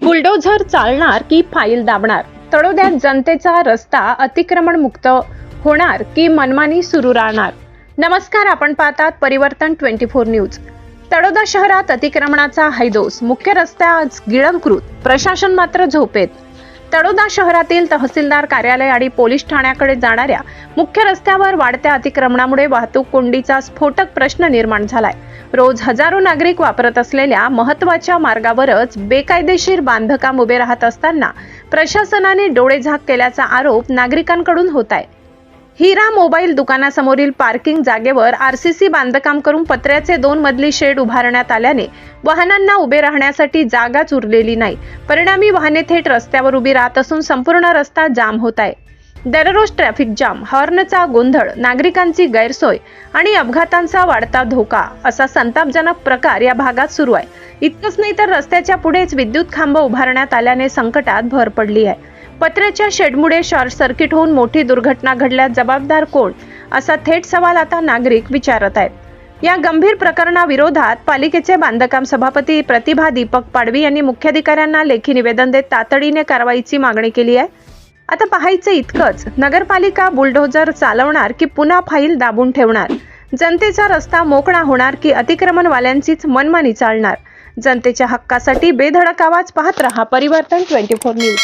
Bulldozer चालणार की file दाबणार? तळोद्यात जनतेचा रस्ता अतिक्रमण मुक्त होणार की मनमानी सुरू राहणार? नमस्कार, आपण पाहतात परिवर्तन 24 न्यूज. तळोदा शहरात अतिक्रमणाचा हैदोस. मुख्य रस्ता आज गिळंकृत, प्रशासन मात्र झोपेत. तळोदा शहरातील तहसीलदार कार्यालय आणि पोलीस ठाण्याकडे जाणाऱ्या मुख्य रस्त्यावर वाढत्या अतिक्रमणामुळे वाहतूक कोंडीचा स्फोटक प्रश्न निर्माण झालाय. रोज हजारो नागरिक वापरत असलेल्या महत्त्वाच्या मार्गावरच बेकायदेशीर बांधकाम उभे राहत असताना प्रशासनाने डोळेझाक केल्याचा आरोप नागरिकांकडून होत आहे. हिरा मोबाईल दुकानासमोरील पार्किंग जागेवर आरसीसी बांधकाम करून पत्र्याचे 2 मजली शेड उभारण्यात आल्याने वाहनांना उभे राहण्यासाठी जागाच उरलेली नाही. परिणामी वाहने थेट रस्त्यावर उभी राहत असून संपूर्ण रस्ता जाम होत आहे. दररोज ट्रॅफिक जाम, हॉर्नचा गोंधळ, नागरिकांची गैरसोय आणि अपघातांचा वाढता धोका असा संतापजनक प्रकार या भागात सुरू आहे. इतकंच नाही तर रस्त्याच्या पुढेच विद्युत खांब उभारण्यात आल्याने संकटात भर पडली आहे. पत्र्याच्या शेडमुळे शॉर्ट सर्किट होऊन मोठी दुर्घटना घडल्यास जबाबदार कोण, असा थेट सवाल आता नागरिक विचारत आहेत. या गंभीर प्रकरणाविरोधात पालिकेचे बांधकाम सभापती प्रतिभा दीपक पाडवी यांनी मुख्याधिकाऱ्यांना लेखी निवेदन देत तातडीने कारवाईची मागणी केली आहे. आता पाहायचं इतकंच, नगरपालिका बुलडोझर चालवणार की पुन्हा फाईल दाबून ठेवणार? जनतेचा रस्ता मोकळा होणार की अतिक्रमणवाल्यांचीच मनमानी चालणार? जनतेच्या हक्कासाठी बेधडक आवाज पाहत रहा परिवर्तन 24 न्यूज.